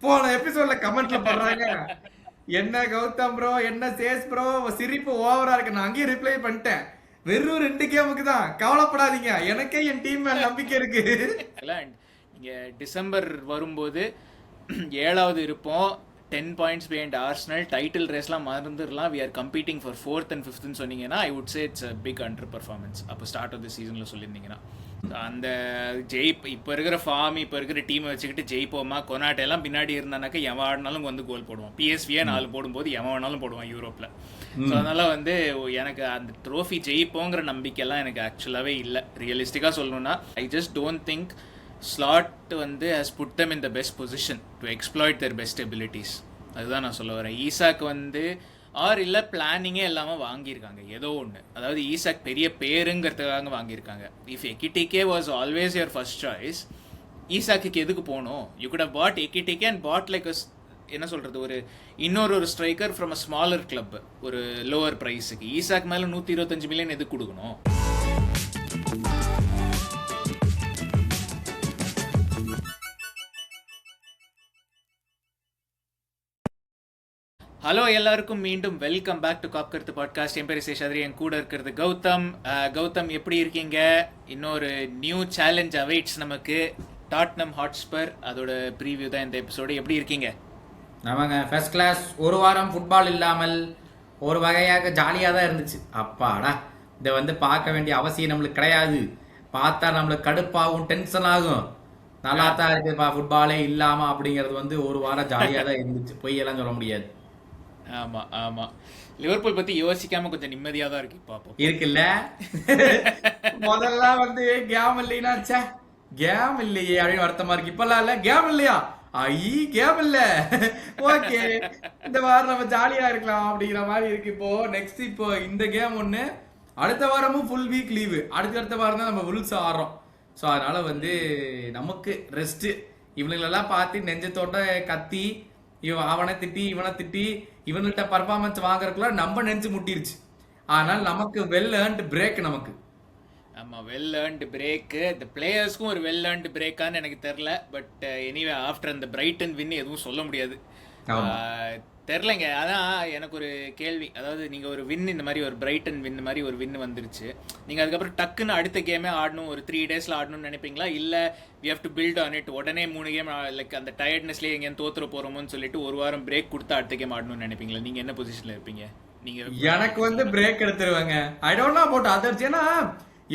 போன எபிசோட்ல கமெண்ட்ல போடுறாங்க, என்ன கௌதம் ப்ரோ, என்ன சேஸ் ப்ரோ, சிரிப்பு ஓவரா இருக்கு. நான் அங்கேயும் ரிப்ளை பண்ணிட்டேன், வெறும் 2 கேமுக்கு தான், கவலைப்படாதீங்க, எனக்கே என் டீம் மேல நம்பிக்கை இருக்கு. இங்கே டிசம்பர் வரும்போது 7வது இருப்போம், 10 பாயிண்ட்ஸ் பிஹைண்ட் ஆர்சனல், டைட்டில் ரேஸ்லாம் மறந்துடலாம், we are competing for 4th and 5th சொன்னீங்கன்னா I would say it's big under performance. அப்போ ஸ்டார்ட் ஆஃப் த சீசனில் சொல்லியிருந்தீங்கன்னா அந்த இப்போ இருக்கிற ஃபார்ம், இப்போ இருக்கிற டீமை வச்சுக்கிட்டு ஜெயிப்போமா, கொனாட்டெல்லாம் பின்னாடி இருந்தானாக்கா எவன் ஆடினாலும் வந்து கோல் போடுவான். பிஎஸ்வியே 4 போடும்போது எவன் வேணாலும் போடுவான் யூரோப்பில். ஸோ அதனால் வந்து எனக்கு அந்த ட்ரோஃபி ஜெயிப்போங்கிற நம்பிக்கைலாம் எனக்கு ஆக்சுவலாகவே இல்லை. ரியலிஸ்டிக்காக சொல்லணும்னா I just don't think Slot வந்து has put them in the best position to exploit their best abilities. அதுதான் நான் சொல்ல வரேன். ஈசாக் வந்து ஆர் இல்லை பிளானிங்கே இல்லாமல் வாங்கியிருக்காங்க ஏதோ ஒன்று. அதாவது ஈசாக் பெரிய பேருங்கிறதுக்காக வாங்கியிருக்காங்க. If Ekitike was always your first choice, ஈசாக்கு எதுக்கு போகணும்? You could have bought Ekitike and bought like என்ன சொல்கிறது, இன்னொரு striker from a smaller club ஒரு லோவர் ப்ரைஸுக்கு. ஈசாக் மேலே 125 மில்லியன் எதுக்கு கொடுக்கணும்? ஹலோ எல்லாருக்கும் மீண்டும் வெல்கம் பேக் டு காப்கர்த்து பாட்காஸ்ட். என் பேர் சேஷாத்ரி, என் கூட இருக்கிறது கௌதம். கௌதம் எப்படி இருக்கீங்க? இன்னொரு நியூ சேலஞ்ச் அவைட்ஸ் நமக்கு, டாட்னம் ஹாட்ஸ்பர். அதோட ப்ரீவியூ தான் இந்த எபிசோடு. எப்படி இருக்கீங்க? நமங்க ஃபர்ஸ்ட் கிளாஸ். ஒரு வாரம் ஃபுட்பால் இல்லாமல் ஒரு வகையாக ஜாலியாக தான் இருந்துச்சு. அப்பாடா, இதை வந்து பார்க்க வேண்டிய அவசியம் நம்மளுக்கு கிடையாது. பார்த்தா நம்மளுக்கு கடுப்பாகும், டென்ஷன் ஆகும். நல்லா தான் இருக்குப்பா ஃபுட்பாலே இல்லாமல் அப்படிங்கிறது வந்து ஒரு வாரம் ஜாலியாக தான் இருந்துச்சு, பொய்யெல்லாம் சொல்ல முடியாது. ஆமாம் ஆமாம், லிவர்பூல் பற்றி யோசிக்காமல் கொஞ்சம் நிம்மதியாக தான் இருக்கு பார்ப்போம். இருக்குல்ல, முதல்ல வந்து கேம் இல்லைன்னா சே கேம் இல்லையே அப்படின்னு வருத்தமா இருக்கு. இப்பெல்லாம் இல்ல கேம் இல்லையா, கேம் இல்ல, ஓகே இந்த வாரம் நம்ம ஜாலியா இருக்கலாம் அப்படிங்கிற மாதிரி இருக்கு. இப்போ நெக்ஸ்ட் இப்போ இந்த கேம் ஒண்ணு, அடுத்த வாரமும் ஃபுல் வீக் லீவு, அடுத்த வாரம் தான் நம்ம உல்ஸ் ஆடுறோம். ஸோ அதனால வந்து நமக்கு ரெஸ்ட். இவனுங்களெல்லாம் பார்த்து நெஞ்சத்தோட கத்தி அவனை திட்டி இவனை திட்டி இவன்கிட்ட பர்ஃபார்மன்ஸ் வாங்குறதுக்குள்ள நம்ம நெஞ்சு முட்டிருச்சு. ஆனால் நமக்கு வெல் ஏர்ன்ட் பிரேக். நமக்கு ஆமாம், வெல் ஏர்ன்டு பிரேக்கு. இந்த பிளேயர்ஸ்க்கும் ஒரு வெல் ஏர்ன்டு பிரேக்கான்னு எனக்கு தெரில. பட் எனிவே ஆஃப்டர் அந்த பிரைட்டன் வின் எதுவும் சொல்ல முடியாது, தெரிலங்க. அதான் எனக்கு ஒரு கேள்வி. அதாவது நீங்கள் ஒரு வின், இந்த மாதிரி ஒரு பிரைட்டன் வின் மாதிரி ஒரு வின் வந்துருச்சு, நீங்கள் அதுக்கப்புறம் டக்குன்னு அடுத்த கேமே ஆடணும், ஒரு 3 டேஸில் ஆடணும்னு நினைப்பீங்களா? இல்லை we have to build on it, உடனே 3 கேம் லைக் அந்த டயர்ட்னஸ்லேயே எங்கேயும் தோற்றுற போகிறோமோன்னு சொல்லிட்டு ஒரு வாரம் பிரேக் கொடுத்து அடுத்த கேம் ஆடணும்னு நினைப்பீங்களா? நீங்கள் என்ன பொசிஷனில் இருப்பீங்க? நீங்கள் எனக்கு வந்து பிரேக் எடுத்துருவாங்க. I don't know about others. ஏன்னா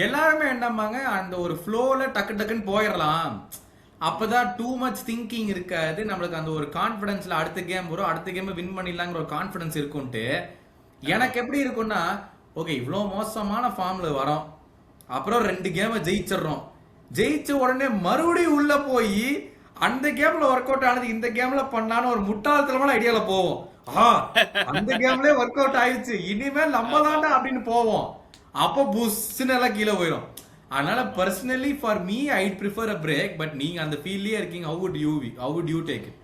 எல்லாருமே என்னம்பாங்க, அந்த ஒரு ஃப்ளோவில் டக்கு டக்குன்னு போயிடலாம், அப்போதான் டூ மச் திங்கிங் இருக்காது நம்மளுக்கு. அந்த ஒரு கான்ஃபிடன்ஸ்ல அடுத்த கேம் வரும், அடுத்த கேம் வின் பண்ணிடலாங்கிற ஒரு கான்ஃபிடன்ஸ் இருக்கும்ட்டு. எனக்கு எப்படி இருக்கும்னா, ஓகே இவ்வளோ மோசமான ஃபார்ம்ல வரோம், அப்புறம் 2 கேமை ஜெயிச்சிடறோம், ஜெயிச்ச உடனே மறுபடியும் உள்ள போய் அந்த கேம்ல ஒர்க் அவுட் ஆனது இந்த கேம்ல பண்ணான்னு ஒரு முட்டாள்தனமான ஐடியால போவோம். அந்த கேம்ல ஒர்க் அவுட் ஆயிடுச்சு, இனிமேல் நம்ம தாண்டா அப்படின்னு போவோம். அப்போ புஷ்ன்னு எல்லாம் கீழே போயிடும். அதனால personally for me I prefer a break. But நீங்க அந்த ஃபீல்ட்லயே இருக்கீங்க, how would you take it?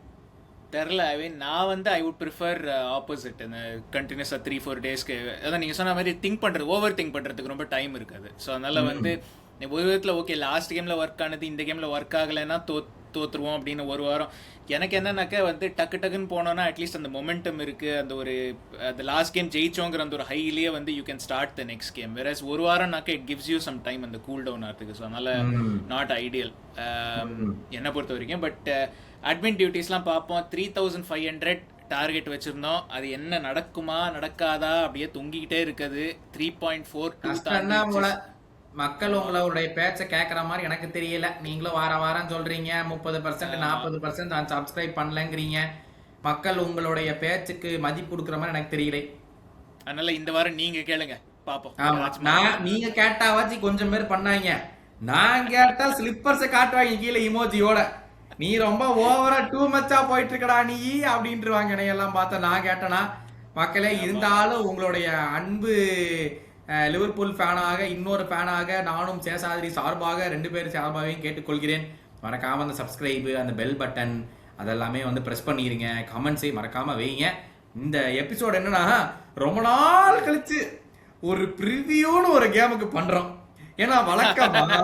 தெரில. நான் வந்து ஐ வுட் ப்ரிஃபர் ஆப்போசிட். இந்த கண்டினியூஸாக 3-4 டேஸ்க்கு அதான் நீங்கள் சொன்ன மாதிரி திங்க் பண்ணுறது, ஓவர் திங்க் பண்ணுறதுக்கு ரொம்ப டைம் இருக்காது. ஸோ அதனால் வந்து ஒரு விதத்தில் ஓகே, லாஸ்ட் கேமில் ஒர்க் ஆனது இந்த கேமில் ஒர்க் ஆகலைன்னா தோற்றுருவோம் அப்படின்னு ஒரு வாரம். எனக்கு என்னன்னாக்கா வந்து டக்கு டக்குன்னு போனோன்னா அட்லீஸ்ட் அந்த மொமெண்டம் இருக்குது, அந்த லாஸ்ட் கேம் ஜெயிச்சோங்கிற அந்த ஒரு ஹைலியே வந்து you can start the next game. வேற ஒரு வாரம்னாக்கா it gives you some time அந்த கூல் டவுன் ஆகிறதுக்கு. ஸோ அதனால் நாட் ஐடியல் என்னை பொறுத்த வரைக்கும். பட் அட்மின் டியூட்டிஸ்லாம் பார்ப்போம். 3500 டார்கெட் வச்சுருந்தோம், அது என்ன நடக்குமா நடக்காதா அப்படியே தொங்கிக்கிட்டே இருக்குது. 3.42 மக்கள் உங்களுடைய பேச்சை கேட்குற மாதிரி எனக்கு தெரியல. நீங்களும் வாரம் சொல்றீங்க 30% 40% நான் சப்ஸ்கிரைப் பண்ணலங்கிறீங்க. மக்கள் உங்களுடைய பேச்சுக்கு மதிப்பு கொடுக்குற மாதிரி எனக்கு தெரியல. அதனால இந்த வாரம் நீங்க கேளுங்க பாப்போம். நீங்க கேட்டாவாச்சு கொஞ்சம் பேர் பண்ணாங்க, நான் கேட்டா ஸ்லிப்பர்ஸை காட்டுவாங்க கீழே இமோஜியோட. நீ ரொம்ப ஓவரா டூ மச்சா போயிட்டு இருக்கடா நீ அப்படின்ட்டுருவாங்க. என்னையெல்லாம் பார்த்தா நான் கேட்டனா மக்களே. இருந்தாலும் உங்களுடைய அன்பு லிவர்பூல் ஃபேனாக, இன்னொரு ஃபேனாக நானும் சேஷாதிரி சார்பாக 2 பேர் சார்பாகவும் கேட்டுக்கொள்கிறேன். மறக்காம அந்த சப்ஸ்கிரைபு, அந்த பெல் பட்டன் அதெல்லாமே வந்து ப்ரெஸ் பண்ணிடுங்க. கமெண்ட்ஸை மறக்காம வைங்க. இந்த எபிசோட் என்னன்னா, ரொம்ப நாள் கழிச்சு ஒரு ப்ரிவியூன்னு ஒரு கேமுக்கு பண்றோம். ஏன்னா வழக்கமா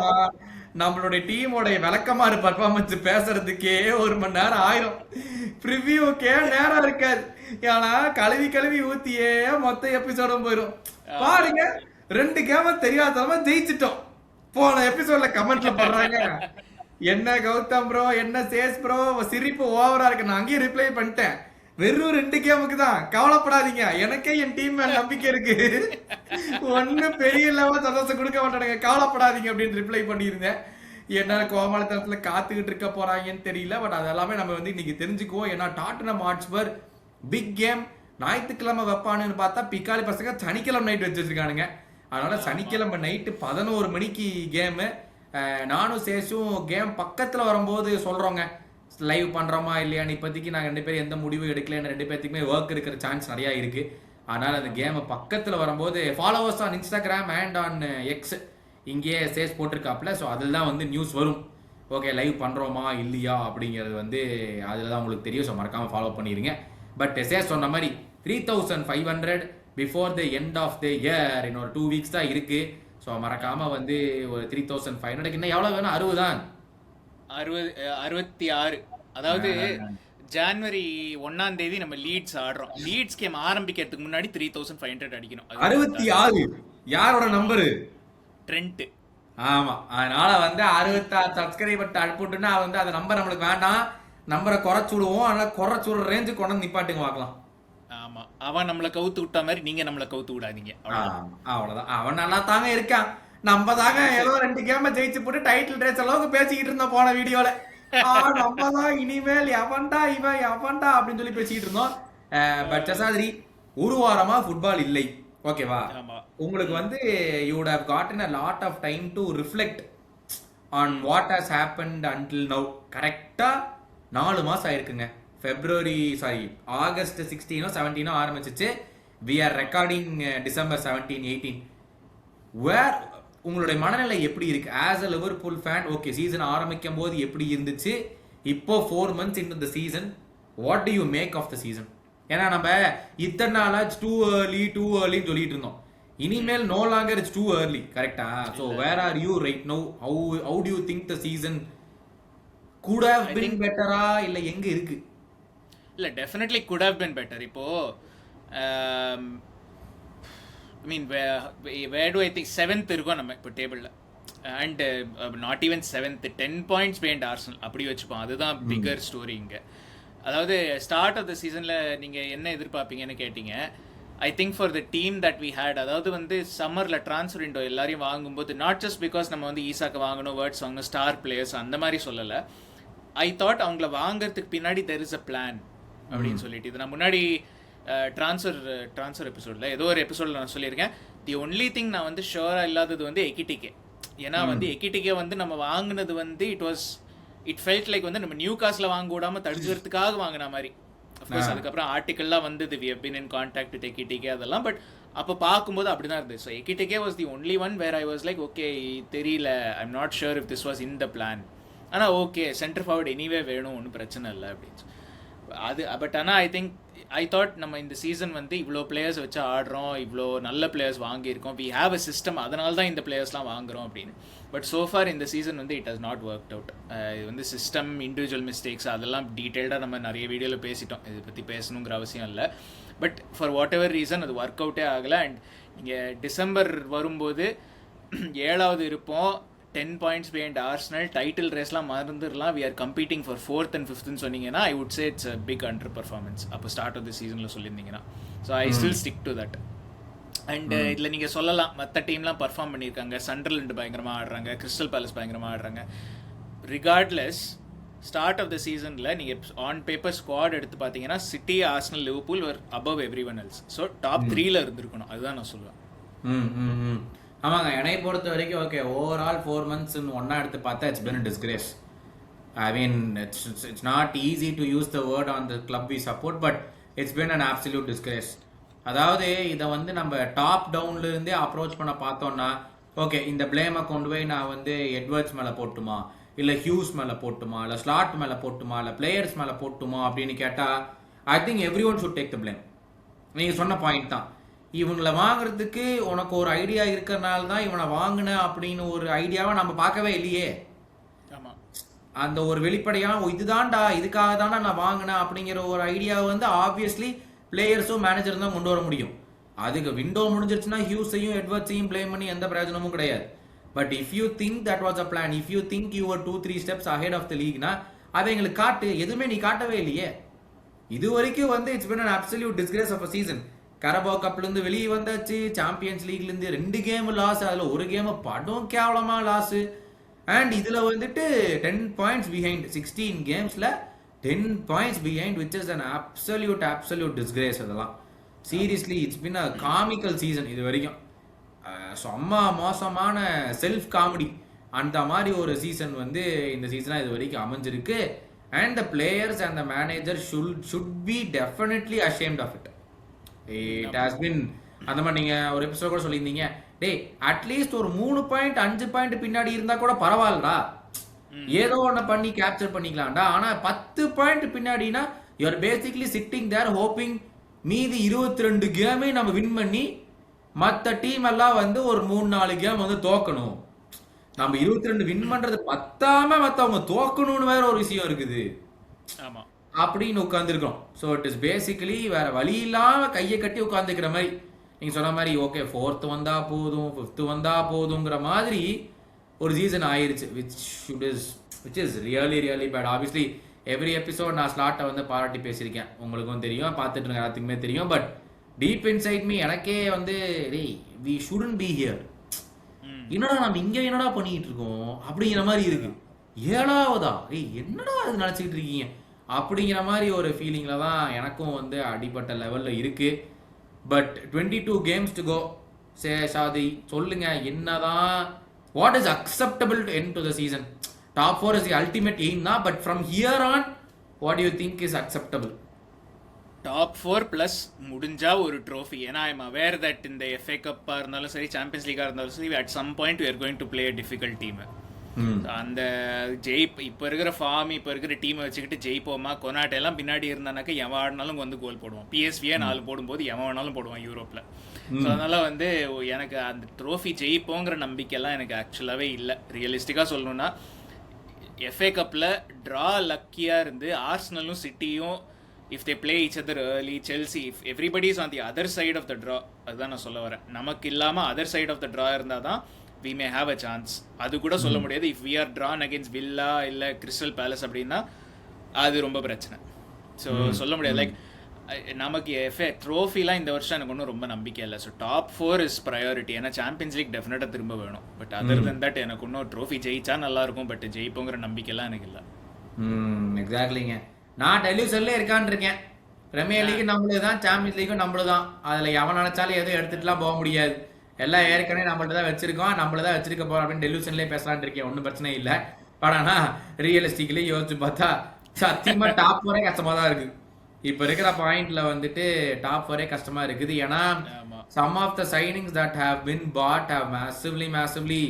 நம்மளுடைய டீமோட விளக்கமாறு பர்ஃபார்மன்ஸ் பேசுறதுக்கே 1 மணி நேரம் ஆயிரும். ப்ரிவியூக்கே நேரம் இருக்காது. ஏன்னா கழுவி ஊத்தியே மொத்த எபிசோடும் போயிடும். பாருங்க 2 கேம தெரியாதவங்க ஜெயிச்சிட்டோம். போன எபிசோட்ல கமெண்ட்ல பண்றாங்க, என்ன கௌதம் ப்ரோ, என்ன சேஸ் ப்ரோ, சிரிப்பு ஓவரா இருக்கு. நான் அங்கேயும் ரிப்ளை பண்ணிட்டேன், வெறும் 2 கேமுக்கு தான், கவலைப்படாதீங்க, எனக்கே என் டீம் மேல நம்பிக்கை இருக்கு, ஒன்னும் பெரிய லெவல் சந்தோஷம் கொடுக்க மாட்டானுங்க, கவலைப்படாதீங்க அப்படின்னு ரிப்ளை பண்ணியிருந்தேன். என்ன கோமாளித்தனத்துல காத்துக்கிட்டு இருக்க போறாங்கன்னு தெரியல. பட் அதெல்லாமே நம்ம வந்து இன்னைக்கு தெரிஞ்சுக்குவோம். ஏன்னா டாட்டனம் ஹாட்ஸ்பர் பிக் கேம் ஞாயிற்றுக்கிழமை வைப்பானுன்னு பார்த்தா பிக்காலி பசங்க சனிக்கிழமை நைட் வச்சு வச்சிருக்கானுங்க. அதனால சனிக்கிழமை நைட்டு 11 மணிக்கு கேமு. நானும் சேஷும் கேம் பக்கத்துல வரும்போது சொல்றோங்க லைவ் பண்றோமா இல்லையான்னு. இப்போதைக்கு நாங்கள் 2 பேரும் எந்த முடிவும் எடுக்கல. 2 பேர்த்துக்குமே ஒர்க் இருக்கிற சான்ஸ் நிறையா இருக்கு. அதனால அந்த கேமை பக்கத்துல வரும்போது followers on Instagram and on X இங்கேயே சேஸ் போட்டிருக்காப்ல. ஸோ அதில் தான் வந்து நியூஸ் வரும், ஓகே லைவ் பண்ணுறோமா இல்லையா அப்படிங்கிறது வந்து அதில் தான் உங்களுக்கு தெரியும். ஸோ மறக்காமல் ஃபாலோ பண்ணிடுங்க. பட் சேஸ் சொன்ன மாதிரி 3500 before the end of the year, இன்னொரு 2 வீக்ஸ் தான் இருக்கு. ஸோ மறக்காமல் வந்து ஒரு 3500 இன்னும் எவ்வளோ வேணும், 60 தான், 66. அதாவது ஜனவரி 1ஆம் தேதி நம்ம லீட்ஸ் ஆடுறோம். லீட்ஸ் கேம் ஆரம்பிக்கிறதுக்கு முன்னாடி 3500 அடிக்கணும். 66 யாரோட நம்பரு? ட்ரெண்ட். ஆமா, அதனால வந்து 66 சப்ஸ்கிரைபர் அனுப்பிட்டுன்னா வந்து அந்த நம்பர் நம்மளுக்கு வேண்டாம், நம்பரை குறைச்சு விடுவோம். அதனால குறைச்சு விடுற ரேஞ்சு கொண்டு வந்து நிப்பாட்டுங்க பார்க்கலாம். ஆமா, அவன் நம்மளை கவுத்து விட்ட மாதிரி நீங்க நம்மளை கவுத்து விடாதீங்க. அவ்வளவுதான். அவன் நல்லா தாங்க இருக்கான். நம்ம தாங்க ஏதோ 2 கேம ஜெயிச்சு போட்டு டைட்டில் ரேஸ் அளவுக்கு பேசிக்கிட்டு இருந்தோம் போன வீடியோல. நம்ம தான் இனிமேல் எவன்டா இவன் எவன்டா அப்படின்னு சொல்லி பேசிக்கிட்டு இருந்தோம். பட் சசாதிரி, ஒரு வாரமா ஃபுட்பால் இல்லை, ஓகேவா? உங்களுக்கு வந்து you would have gotten a lot of time to reflect on what has happened until now. கரெக்டா 4 மாசம் ஆயிருக்குங்க. ஆகஸ்ட் 16 17 ஆரம்பிச்சிச்சு. we are recording December 17 18. வேர் உங்களுடைய மனநிலை எப்படி இருக்கு as a Liverpool fan? Okay, season ஆரம்பிக்கும் போது எப்படி இருந்துச்சு, இப்போ 4 months into the season, what do you make of the season? ஏன்னா நம்ம இத்தனை நாளா டூ ஏர்லின்னு சொல்லிட்டு இருந்தோம். இனிமேல் no longer it's too early, கரெக்டா? So where are you right now? How do you think the season could have been பெட்டரா இல்ல எங்க இருக்கு? இல்ல, definitely could have been better. இப்போ I mean, where do I think 7th இருக்கோம் நம்ம இப்போ டேபிளில், and not even 7th, 10 points behind Arsenal அப்படி வச்சுப்போம். அதுதான் பிகர் ஸ்டோரி இங்கே. அதாவது ஸ்டார்ட் ஆஃப் த சீசனில் நீங்கள் என்ன எதிர்பார்ப்பீங்கன்னு கேட்டீங்க. I think for the team that we had, அதாவது வந்து சம்மரில் ட்ரான்ஸ்ஃபர் விண்டோ எல்லாரையும் வாங்கும்போது, நாட் ஜஸ்ட் பிகாஸ் நம்ம வந்து ஈசாக்கு வாங்கணும், வேர்ட்ஸ் வாங்கணும், ஸ்டார் பிளேயர்ஸ் அந்த மாதிரி சொல்லலை. ஐ தாட் அவங்கள வாங்குறதுக்கு பின்னாடி தெர் இஸ் அ பிளான் அப்படின்னு சொல்லிட்டு. இது நான் முன்னாடி ட்ரான்ஸ்ஃபர் எபிசோடில் ஏதோ ஒரு எபிசோடில் நான் சொல்லியிருக்கேன். தி ஒன்லி திங் நான் வந்து ஷுவராக இல்லாதது வந்து எக்கிட்டிக்கே. ஏன்னா வந்து எக்கிட்டிக்கே வந்து நம்ம வாங்கினது வந்து இட் ஃபெல்ட் லைக் வந்து நம்ம நியூ காஸ்ட்ல வாங்க விடாமல் தடுக்கிறதுக்காக வாங்கின மாதிரி. அஃப்கோர்ஸ் அதுக்கப்புறம் ஆர்டிக்கல்லாம் வந்தது, we have been in contact with Ekitike அதெல்லாம். பட் அப்போ பார்க்கும்போது அப்படி தான் இருந்தது. So Ekitike was the only one where I was like okay தெரியல, I am not sure if this was in the plan. ஆனால் ஓகே சென்டர் ஃபார்வர்ட் எனிவே வேணும், ஒன்றும் பிரச்சனை இல்லை அப்படின்னு அது. பட் ஆனால் ஐ தாட் நம்ம இந்த சீசன் வந்து இவ்வளோ பிளேயர்ஸ் வச்சு ஆடுறோம், இவ்வளோ நல்ல பிளேயர்ஸ் வாங்கியிருக்கோம், வி ஹேவ் அ சிஸ்டம், அதனால தான் இந்த பிளேயர்ஸ்லாம் வாங்குறோம் அப்படின்னு. பட் சோஃபார் இந்த சீசன் வந்து it has not work out. இது வந்து சிஸ்டம், இண்டிவிஜுவல் மிஸ்டேக்ஸ் அதெல்லாம் டீட்டெயில்டாக நம்ம நிறைய வீடியோவில் பேசிட்டோம், இதை பற்றி பேசணுங்கிற அவசியம் இல்லை. But for what ever reason அது ஒர்க் அவுட்டே ஆகலை. அண்ட் நீங்கள் டிசம்பர் வரும்போது 7வது இருப்போம், 10 points behind Arsenal, டைட்டில் ரேஸ்லாம் மறந்துடலாம், we are competing for 4th and 5th சொன்னீங்கன்னா I would say it's a big under performance. அப்போ ஸ்டார்ட் ஆஃப் தி சீசனில் சொல்லியிருந்தீங்கன்னா. So I still stick to that. And இதில் நீங்கள் சொல்லலாம் மற்ற டீம்லாம் பர்ஃபார்ம் பண்ணியிருக்காங்க, சண்டர்லாண்ட் பயங்கரமாக ஆடுறாங்க, கிறிஸ்டல் பேலஸ் பயங்கரமாக ஆடுறாங்க. ரிகார்ட்லெஸ் ஸ்டார்ட் ஆஃப் த சீசனில் நீங்கள் ஆன் பேப்பர் ஸ்குவாட் எடுத்து பார்த்தீங்கன்னா City, Arsenal, Liverpool were above everyone else. So top 3ல இருந்திருக்கணும், அதுதான் நான் சொல்லுவேன். ஆமாங்க, என்னை பொறுத்த வரைக்கும் ஓகே ஓவரால் 4 months ஒன்னா எடுத்து பார்த்தா it's been disgrace. I mean it's not easy to use the word on the club we support, but it's been an absolute disgrace. அதாவது இதை வந்து நம்ம டாப் டவுன்ல இருந்தே அப்ரோச் பண்ண பார்த்தோம்னா, ஓகே இந்த பிளேமை கொண்டு போய் நான் வந்து எட்வர்ட்ஸ் மேலே போட்டுமா, இல்லை ஹியூஸ் மேலே போட்டுமா, இல்லை ஸ்லாட் மேலே போட்டுமா, இல்லை பிளேயர்ஸ் மேலே போட்டுமா அப்படின்னு கேட்டால் I think every one should take the blame. நீங்கள் சொன்ன பாயிண்ட் தான். இவங்களை வாங்குறதுக்கு உனக்கு ஒரு ஐடியா இருக்கிறனால தான் இவனை வாங்கின அப்படின்னு ஒரு ஐடியாவை நம்ம பார்க்கவே இல்லையே. ஆமா, அந்த ஒரு வெளிப்படையான இதுதான்டா இதுக்காக தானே நான் வாங்கினேன் அப்படிங்கிற ஒரு ஐடியாவை வந்து ஆப்வியஸ்லி பிளேயர்ஸும் மேனேஜரும் தான் கொண்டு வர முடியும். அதுக்கு விண்டோ முடிஞ்சிருச்சுன்னா ஹியூஸையும் எட்வர்ட்ஸையும் ப்ளே பண்ணி எந்த பிரயோஜனமும் கிடையாது. But if you think that was a plan, if you think you are 2-3 steps ahead of the லீக்னா அதை எங்களுக்கு காட்டு. எதுவுமே நீ காட்டவே இல்லையே. இது வரைக்கும் வந்து it's been an absolute disgrace of a season. கரபோ கப்லேருந்து வெளியே வந்தாச்சு, சாம்பியன்ஸ் லீக்லேருந்து 2 கேம் லாஸ், அதில் ஒரு கேம் படம் கேவலமாக லாஸு. அண்ட் இதில் வந்துட்டு 10 points behind 16 கேம்ஸில் 10 points behind which is an absolute disgrace. அதெல்லாம் seriously it's been a comical season இது வரைக்கும். செம்ம மோசமான செல்ஃப் காமெடி அந்த மாதிரி ஒரு சீசன் வந்து இந்த சீசனாக இது வரைக்கும் அமைஞ்சிருக்கு. And the players and the manager should be definitely ashamed of it. It has been அந்த மாதிரி நீங்கள் ஒரு எபிசோட் கூட சொல்லியிருந்தீங்க, டேய் அட்லீஸ்ட் ஒரு 3 பாயிண்ட் 5 பாயிண்ட் பின்னாடி இருந்தால் கூட பரவாயில்லடா, ஏதோ ஒன்று பண்ணி கேப்சர் பண்ணிக்கலாம்டா. ஆனால் 10 பாயிண்ட் பின்னாடினா you're basically sitting there hoping மீதி 22 கேமே நம்ம வின் பண்ணி மற்ற டீம் எல்லாம் வந்து ஒரு 3-4 கேம் வந்து தோக்கணும். நம்ம 22 வின் பண்றது பத்தாம மத்தவங்க தோக்கணும்னு வேற ஒரு விஷயம் இருக்குது. ஆமா, அப்படின்னு உட்காந்துருக்கோம். ஸோ இட் இஸ் பேசிக்கலி வேற வழி இல்லாம கையை கட்டி உட்காந்துக்கிற மாதிரி நீங்க சொன்ன மாதிரி. ஓகே 4th வந்தா போதும், 5th வந்தா போதுங்கிற மாதிரி ஒரு சீசன் ஆயிருச்சு. Which is really bad. Obviously every episode நான் ஸ்லாட்டை வந்து பாராட்டி பேசியிருக்கேன், உங்களுக்கும் தெரியும், பார்த்துட்டு இருக்க எல்லாத்துக்குமே தெரியும். பட் டீப் இன்சைட் மீ எனக்கே வந்து வி ஷுடன்ட் பி ஹியர், என்னடா நம்ம இங்க என்னடா பண்ணிட்டு இருக்கோம் அப்படிங்கிற மாதிரி இருக்கு. 7வதா என்னடா அது நினைச்சிட்டு இருக்கீங்க அப்படிங்கிற மாதிரி ஒரு ஃபீலிங்ல தான் எனக்கும் வந்து அடிப்பட்ட லெவல்ல இருக்கு. But 22 games to go. Shadi சொல்லுங்க, என்னதான் what is acceptable to end to the season? Top 4 is the ultimate aim தான், but from here on what you think is acceptable? Top 4 plus முடிஞ்சா ஒரு ட்ரோஃபி. ஏன்னா ஐ எம் அவேர் தட் இந்த FA கப்பா இருந்தாலும் சரி, சாம்பியன்ஸ் லீகா இருந்தாலும் சரி, at some point we are going to play a difficult team. அந்த இப்போ இருக்கிற ஃபார்ம், இப்போ இருக்கிற டீமை வச்சுக்கிட்டு ஜெயிப்போமா? கொனாட்டே எல்லாம் பின்னாடி இருந்தானாக்கா எவன் ஆடினாலும் வந்து கோல் போடுவான். பிஎஸ்வியே 4 போடும்போது எவன் வேணாலும் போடுவான் யூரோப்பில். ஸோ அதனால வந்து எனக்கு அந்த ட்ரோஃபி ஜெயிப்போங்கிற நம்பிக்கையெல்லாம் எனக்கு ஆக்சுவலாகவே இல்லை. ரியலிஸ்டிக்காக சொல்லணும்னா எஃப்ஏ கப்பில் ட்ரா லக்கியாக இருந்து ஆர்சனலும் சிட்டியும் if they play each other early, Chelsea, if everybody is on the other side of the draw, அதுதான் நான் சொல்ல வரேன். நமக்கு இல்லாமல் other side of the draw இருந்தால் தான் we may have a chance. அது கூட சொல்ல முடியாது. if we are drawn against villa இல்லை கிறிஸ்டல் பேலஸ் அப்படின்னா அது ரொம்ப பிரச்சனை. ஸோ சொல்ல முடியாது. லைக் நமக்கு எஃப்ஏ ட்ரோஃபிலாம் இந்த வருஷம் எனக்கு ஒன்றும் ரொம்ப நம்பிக்கை இல்லை. So top 4 is priority. ஏன்னா சாம்பியன்ஸ் லீக் டெஃபினட்டாக திரும்ப வேணும். பட் அதர் தென் தட் எனக்கு இன்னும் ட்ரோஃபி ஜெயிச்சா நல்லாயிருக்கும், பட் ஜெயிப்போங்கிற நம்பிக்கைலாம் எனக்கு இல்லை. எக்ஸாக்ட்லிங்க. நான் டெலிவிஷன்ல இருக்கான்னு இருக்கேன். பிரீமியர் லீக் நம்மளுக்கு தான், சாம்பியன்ஸ் லீக்கும் நம்மளுக்கு தான். அதில் எவன் நினைச்சாலும் எதுவும் எடுத்துட்டுலாம் போக முடியாது. எல்லாம் ஏற்கனவே நம்மள்ட்ட தான் வச்சிருக்கோம், நம்மள தான் வச்சிருக்க போறோம் அப்படின்னு டெலிவிஷன்லேயே பேசலான் இருக்கேன். ஒன்றும் பிரச்சனை இல்லை. பட் ஆனால் ரியலிஸ்டிக்லி யோசிச்சு பார்த்தா சத்தியமாக டாப் 4 கஷ்டமாக தான் இருக்குது. இப்போ இருக்கிற பாயிண்ட்ல வந்துட்டு டாப் 4 கஷ்டமா இருக்குது. ஏன்னா some of the signings that have been bought have massively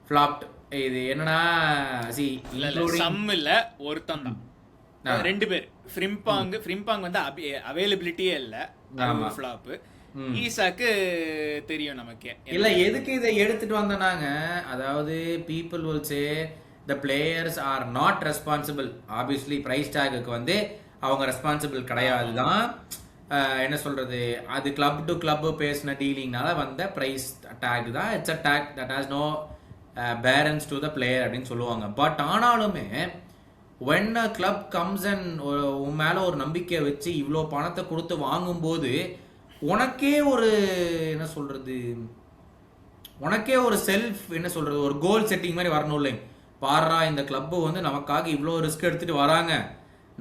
flopped. இது என்னன்னா சம் இல்ல ஒருத்தன் தான், 2 பேர். ஃப்ரிம்பாங் வந்து அவைலபிலிட்டியே இல்ல, ஃப்ளாப். ஈசாக்கு தெரியும் நமக்கே. இல்ல எதுக்கு இதை எடுத்துட்டு வந்தனாங்க, அதாவது people will say the players are not responsible. obviously price tagக்கு வந்து அவங்க ரெஸ்பான்சிபிள் கிடையாது தான். என்ன சொல்றது, அது கிளப் டு கிளப் பேசின டீலிங்னால வந்த பிரைஸ் டேக் தான். It's a tag that has no bearance to the player அப்படின்னு சொல்லுவாங்க. பட் ஆனாலுமே when a club comes and உன் மேல ஒரு நம்பிக்கை வச்சு இவ்வளோ பணத்தை கொடுத்து வாங்கும்போது உனக்கே ஒரு என்ன சொல்றது, உனக்கே ஒரு செல்ஃப் என்ன சொல்றது, ஒரு கோல் செட்டிங் மாதிரி வரணும் இல்லை. பாரா இந்த கிளப்பு வந்து நமக்காக இவ்வளோ ரிஸ்க் எடுத்துட்டு வராங்க,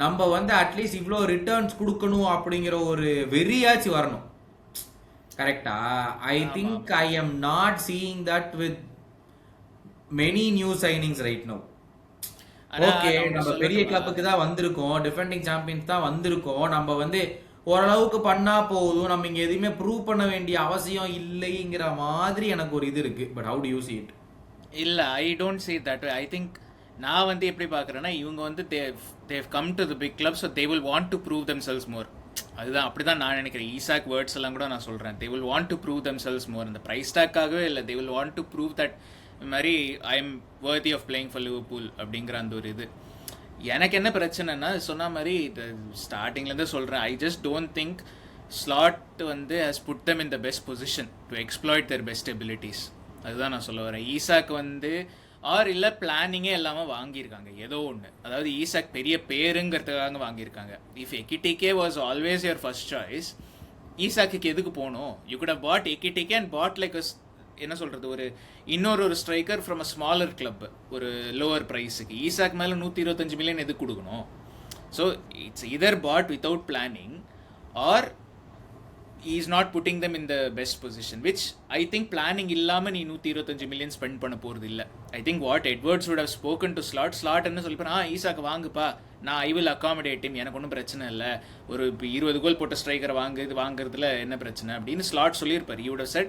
நம்ம வந்து அட்லீஸ்ட் இவ்வளோ ரிட்டர்ன்ஸ் கொடுக்கணும் அப்படிங்கிற ஒரு வெறியாச்சு வரணும். கரெக்டா? ஐ think I am not seeing that with many new signings right now. Okay, நம்ம பெரிய கிளப்புக்கு தான் வந்திருக்கோம், டிஃபெண்டிங் சாம்பியன்ஸ் தான் வந்திருக்கோம், நம்ம வந்து ஓரளவுக்கு பண்ணா போதும், நம்ம இங்க எதுவுமே ப்ரூவ் பண்ண வேண்டிய அவசியம் இல்லைங்கிற மாதிரி எனக்கு ஒரு இது இருக்கு. But how do you see it? இல்ல, I don't see that way. I think நான் வந்து எப்படி பார்க்குறேன்னா, இவங்க வந்து they've come to the big club, so they will want to prove themselves more. அதுதான் அப்படிதான் நான் நினைக்கிறேன். ஈசாக் வேர்ட்ஸ் எல்லாம் கூட நான் சொல்கிறேன், they will want to prove themselves more. இந்த ப்ரைஸ் டேக்காகவே இல்லை, they will want to prove that இந்த மாதிரி I am worthy of playing for Liverpool அப்படிங்கிற அந்த ஒரு இது. எனக்கு என்ன பிரச்சனைனா சொன்ன மாதிரி ஸ்டார்டிங்லேருந்து சொல்கிறேன், I just don't think Slot வந்து has put them in the best position to exploit their best abilities. அதுதான் நான் சொல்ல வரேன். ஈசாக் வந்து ஆர் இல்லை பிளானிங்கே இல்லாமல் வாங்கியிருக்காங்க ஏதோ ஒன்று. அதாவது ஈசாக் பெரிய பேருங்கிறதுக்காக வாங்கியிருக்காங்க. If Ekitike was always your first choice, ஈசாக்கு எதுக்கு போகணும்? You could have bought Ekitike and bought like என்ன சொல்கிறது, ஒரு இன்னொரு striker from a smaller club ஒரு லோவர் ப்ரைஸுக்கு. ஈசாக் மேலே 125 மில்லியன் எதுக்கு கொடுக்கணும்? So it's either bought without planning or he is not putting them in the best position, which I think planning இல்லாமல் நீ 125 மில்லியன் ஸ்பெண்ட் பண்ண போகிறது இல்லை. I think what Edwards would have spoken to slot என்ன சொல்லிப்பேன், ஈசாக்கு வாங்குப்பா, நான் I will accommodate him, எனக்கு ஒன்றும் பிரச்சனை இல்லை, ஒரு 20 கோல் போட்ட ஸ்ட்ரைக்கரை வாங்குறதுல என்ன பிரச்சனை அப்படின்னு ஸ்லாட் சொல்லியிருப்பார். he would have said.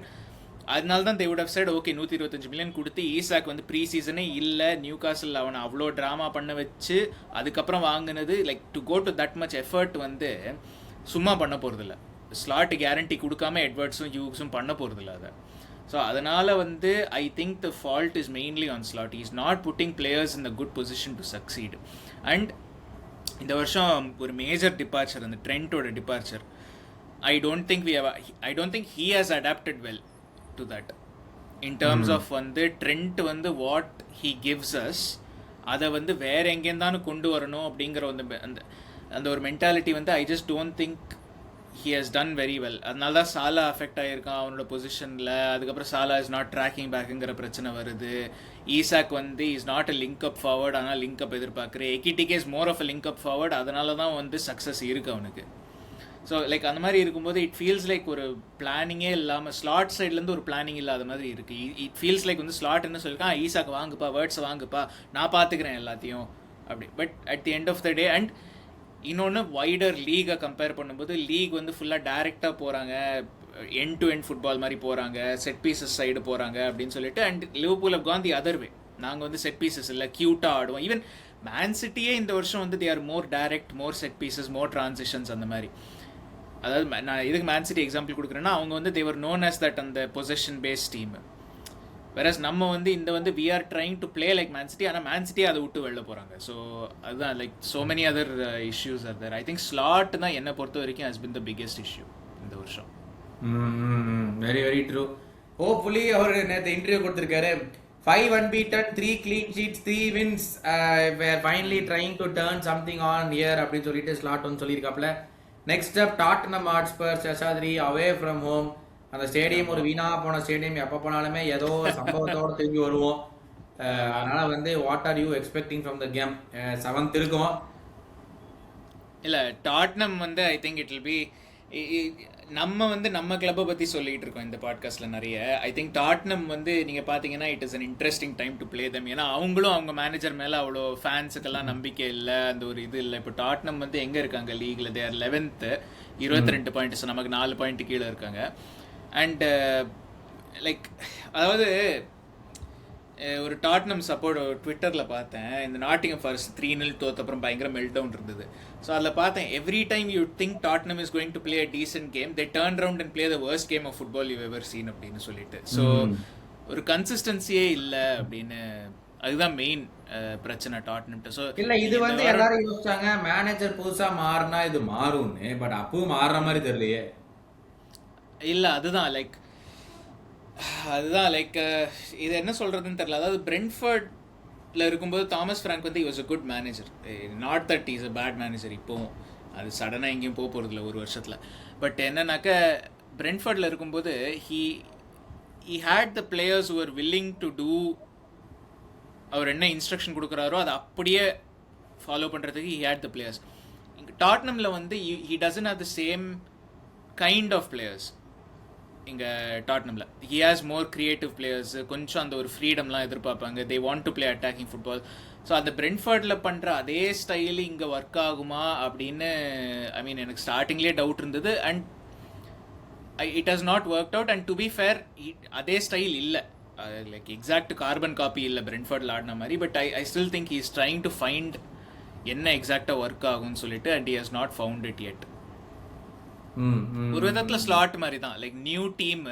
அதனால தான் they would have said okay 125 million கொடுத்து ஈசாக் வந்து ப்ரீ சீசனே இல்லை, நியூ காசில் அவனை அவ்வளோ ட்ராமா பண்ண வச்சு அதுக்கப்புறம் வாங்கினது, like to go to that much effort வந்து சும்மா பண்ண போகிறதில்ல. ஸ்லாட் கேரண்டி கொடுக்காம எட்வர்ட்ஸும் ஹியூக்ஸும் பண்ண போகிறதில்ல அதை. ஸோ அதனால் வந்து I think the fault is mainly on Slot. Is not putting players in the good position to succeed. And இந்த வருஷம் ஒரு மேஜர் டிபார்ச்சர், அந்த ட்ரெண்டோட departure. I don't think he has adapted well to that in terms of வந்து trend வந்து what he gives us அதை வந்து வேற எங்கேருந்தாலும் கொண்டு வரணும் அப்படிங்கிற அந்த ஒரு மென்டாலிட்டி வந்து ஐ just don't think he has done very well. அதனால தான் சாலா அஃபெக்ட் ஆகியிருக்கான் அவனோட பொசிஷனில். அதுக்கப்புறம் சாலா இஸ் நாட் ட்ராக்கிங் பேக்குங்கிற பிரச்சனை வருது. ஈசாக் வந்து is not a link up forward, ஆனால் லிங்க் அப் எதிர்பார்க்குறேன். Ekitike is more of a link up forward, அதனால தான் வந்து சக்ஸஸ் இருக்குது அவனுக்கு. ஸோ லைக் அந்த மாதிரி இருக்கும்போது இட் ஃபீல்ஸ் லைக் ஒரு பிளானிங்கே இல்லாமல், ஸ்லாட் சைட்லேருந்து ஒரு பிளானிங் இல்லாத மாதிரி இருக்குது. இட் ஃபீல்ஸ் லைக் வந்து ஸ்லாட் என்ன சொல்லியிருக்கான், ஈசாக் வாங்குப்பா, வேர்ட்ஸை வாங்குப்பா, நான் பார்த்துக்கிறேன் எல்லாத்தையும் அப்படி. But at the end of the day and இன்னொன்று வைடர் லீகை கம்பேர் பண்ணும்போது லீக் வந்து ஃபுல்லாக டைரெக்டாக போகிறாங்க, எண்ட் டு எண்ட் ஃபுட்பால் மாதிரி போகிறாங்க, செட் பீசஸ் சைடு போகிறாங்க அப்படின்னு சொல்லிட்டு. And Liverpool have gone the other way. நாங்கள் வந்து செட் பீசஸ் இல்லை, க்யூட்டாக ஆடுவோம். ஈவன் மேன் சிட்டியே இந்த வருஷம் வந்து they are more direct, more set pieces, more transitions அந்த மாதிரி. அதாவது நான் இதுக்கு மேன் சிட்டி எக்ஸாம்பிள் கொடுக்குறேன்னா அவங்க வந்து தேவர் நோன் ஆஸ் தட் அந்த பொசிஷன் பேஸ்ட் டீம். வேறஸ் நம்ம வந்து இந்த வந்து we are trying to play like Man City, ஆனால் மேன் சிட்டி அதை விட்டு வெளில போகிறாங்க. ஸோ அதுதான் like so many other issues are there. I think slot தான் என்னை பொறுத்த வரைக்கும் has been the biggest issue இந்த வருஷம். Very very true. ஹோப்ஃபுல்லி அவர் நேற்று இன்டர்வியூ கொடுத்துருக்காரு, 5 unbeaten, 3 clean sheets, 3 wins, we are finally trying to turn something on here அப்படின்னு சொல்லிட்டு ஸ்லாட் வந்து சொல்லியிருக்காப்புல. Next step Tottenham Hotspur Seshadri away from home. அந்த ஸ்டேடியம் ஒரு வீணா போன ஸ்டேடியம், எப்போ போனாலுமே ஏதோ சம்பவத்தோட திரும்பி வருவோம். அதனால வந்து what are you expecting from the game? 7th இருக்கும். இல்லை டாட்னம் வந்து I think it will be, நம்ம வந்து நம்ம கிளப்பை பற்றி சொல்லிகிட்டு இருக்கோம் இந்த பாட்காஸ்ட்டில் நிறைய. ஐ திங்க் டாட்னம் வந்து நீங்கள் பார்த்தீங்கன்னா it is an interesting time to play them. ஏன்னா அவங்களும் அவங்க மேனேஜர் மேலே அவ்வளோ ஃபேன்ஸுக்கெல்லாம் நம்பிக்கை இல்லை, அந்த ஒரு இது இல்லை. இப்போ டாட்னம் வந்து எங்கே இருக்காங்க லீகில்? தேர் 11th, 22 பாயிண்ட்ஸ், நமக்கு 4 பாயிண்ட் கீழே இருக்காங்க. அண்ட் லைக் அதாவது ஒரு டாட்னம் சப்போர்ட் ட்விட்டரில் பார்த்தேன், இந்த நாட்டிங்ஹாம் ஃபாரஸ்ட் 3-0 தோத்தப்புறம் பயங்கர மெல்ட் டவுன் இருந்தது. ஸோ அதில் பார்த்தேன், every time you think Tottenham is going to play a decent game, they turn round and play the worst game of football you ever seen அப்படின்னு சொல்லிட்டு. So ஒரு கன்சிஸ்டன்சியே இல்லை அப்படின்னு, அதுதான் மெயின் பிரச்சனை டாட்னம்ட்ட. ஸோ இல்லை இது வந்து எல்லாரும் யோசிச்சாங்க மேனேஜர் புதுசாக மாறினா இது மாறும்னு, பட் அப்பவும் மாறுற மாதிரி தெரியலையே. இல்லை அதுதான் லைக் இது என்ன சொல்கிறதுன்னு தெரியல. அதாவது பிரென்ட்ஃபோர்டில் இருக்கும்போது தாமஸ் ஃப்ராங்க் வந்து was a good manager, not that is a bad manager. இப்போவும் அது சடனாக எங்கேயும் போக போகிறதில்ல ஒரு வருஷத்தில். பட் என்னன்னாக்கா பிரென்ட்ஃபோர்டில் இருக்கும்போது he had the players who were willing to do, அவர் என்ன இன்ஸ்ட்ரக்ஷன் கொடுக்குறாரோ அதை அப்படியே ஃபாலோ பண்ணுறதுக்கு he had the players. இங்கே டாட்னமில் வந்து he doesn't have the same kind of players. இங்கே டாட்னமில் he has more creative players, கொஞ்சம் அந்த ஒரு ஃப்ரீடம்லாம் எதிர்பார்ப்பாங்க, they want to play attacking football. So அந்த பிரென்ட்ஃபோர்டில் பண்ணுற அதே ஸ்டைல் இங்கே ஒர்க் ஆகுமா அப்படின்னு ஐ மீன் எனக்கு ஸ்டார்டிங்லேயே டவுட் இருந்தது. And it has not work out. And to be fair அதே ஸ்டைல் இல்லை, லைக் எக்ஸாக்ட் கார்பன் காப்பி இல்லை பிரென்ட்ஃபோர்டில் ஆடின மாதிரி. But I still think he is trying to find என்ன எக்ஸாக்டாக ஒர்க் ஆகும்னு சொல்லிட்டு, and he has not found it yet. ஒரு விதத்துல ஸ்லாட் மாதிரி தான், like new team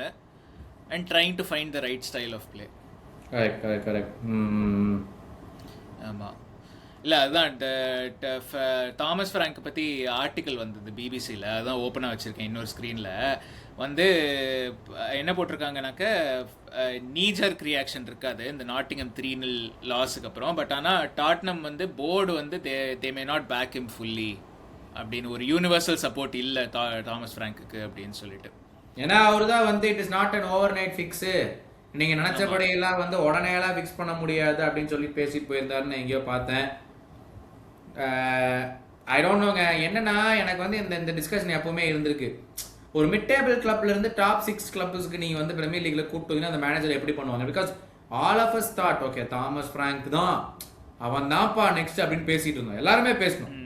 and trying to find the right style of play. Correct. ஆமாம். இல்லை அதுதான் தாமஸ் ஃப்ராங்க் பற்றி ஆர்டிக்கல் வந்தது பிபிசியில், அதுதான் ஓப்பனாக வச்சுருக்கேன் இன்னொரு ஸ்க்ரீனில். வந்து என்ன போட்டிருக்காங்கனாக்க நீஜர்க் ரியாக்ஷன் இருக்காது இந்த நாட்டிங்ஹாம் 3-0 லாஸுக்கு அப்புறம். பட் ஆனால் டாட்னம் வந்து போர்டு வந்து they may not back him fully அப்படின்னு ஒரு யூனிவர்சல் சப்போர்ட் இல்லை தாமஸ் ஃப்ராங்க்குக்கு அப்படின்னு சொல்லிட்டு. ஏன்னா அவரு தான் வந்து it is not an overnight fix, நீங்க நினைச்சபடியெல்லாம் வந்து உடனே எல்லாம் ஃபிக்ஸ் பண்ண முடியாது அப்படின்னு சொல்லி பேசிட்டு போயிருந்தாருன்னு எங்கேயோ பார்த்தேன். ஐ டோன்ட் நோங்க. என்னன்னா எனக்கு வந்து இந்த டிஸ்கஷன் எப்பவுமே இருந்திருக்கு. ஒரு மிட் டேபிள் கிளப்ல இருந்து டாப் 6 கிளப்ஸ்க்கு நீங்க வந்து பிரீமியர் லீக்ல கூப்பிட்டீங்கன்னா அந்த மேனேஜர் எப்படி பண்ணுவாங்க? Because all of us thought okay Thomas Frank தான் அவன் தான்ப்பா நெக்ஸ்ட் அப்படின்னு பேசிட்டு இருந்தோம், எல்லாருமே பேசணும்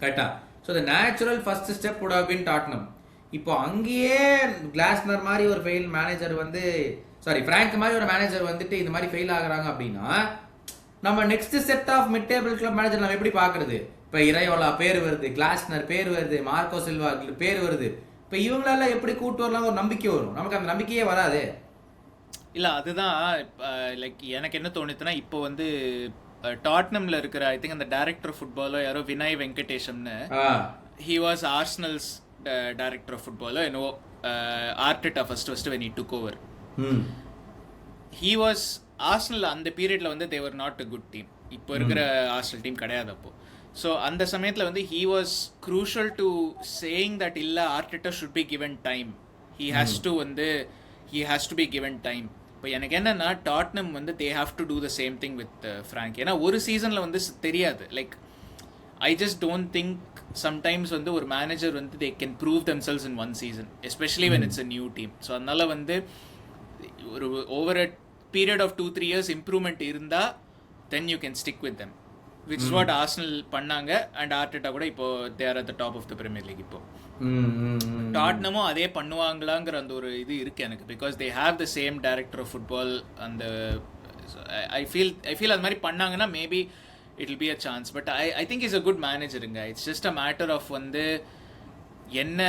கரெக்டா. So the natural first step would have been Tottenham. இப்போ அங்கேயே கிளாஸ்னர் மாதிரி ஒரு ஃபெயில் மேனேஜர் வந்து ஃப்ராங்க் மாதிரி ஒரு மேனேஜர் வந்துட்டு இந்த மாதிரி ஃபெயில் ஆகுறாங்க அப்படின்னா நம்ம next set of mid table club manager நம்ம எப்படி பாக்குறது? இப்போ இரையோலா பேர் வருது, கிளாஸ்னர் பேர் வருது, மார்க்கோ சில்வா பேர் வருது. இப்போ இவங்களால எப்படி கூட்டு வரலாம் ஒரு நம்பிக்கை வரும், நமக்கு அந்த நம்பிக்கையே வராது. இல்லை அதுதான் லைக் எனக்கு என்ன தோணுதுன்னா இப்போ வந்து டாட்னம்ல இருக்கிற ஐ திங்க் அந்த டைரக்டர் ஆஃப் ஃபுட்பாலோ யாரோ வினய் வெங்கடேஷம்னு, he was Arsenal's director of ஃபுட்பாலோ என்னவோ Arteta first when he took over. he was Arsenal அந்த பீரியட்ல வந்து they were not a good team. இப்போ இருக்கிற ஆர்சனல் டீம் கிடையாது அப்போ. ஸோ அந்த சமயத்தில் வந்து he was crucial to saying that இல்ல Arteta should be given time. he has to be given time. இப்போ எனக்கு என்னன்னா டாட்னம் வந்து they have to do the same thing with Frank. ஏன்னா ஒரு சீசன்ல வந்து தெரியாது, like I just don't think sometimes வந்து ஒரு மேனேஜர் வந்து they can prove themselves in one season, especially when it's a new team. So அதனால வந்து ஒரு over a period of 2-3 years improvement இருந்தால் then you can stick with them, which is what Arsenal பண்ணாங்க. And Arteta கூட இப்போ they are at the top of the Premier League. இப்போ டாட்னமும் அதே பண்ணுவாங்களாங்கிற அந்த ஒரு இது இருக்கு எனக்கு, because they have the same director of football. அந்த ஐ ஃபீல் அது மாதிரி பண்ணாங்கன்னா maybe it will be a chance. But I think he's a good manager. It's just a matter of வந்து என்ன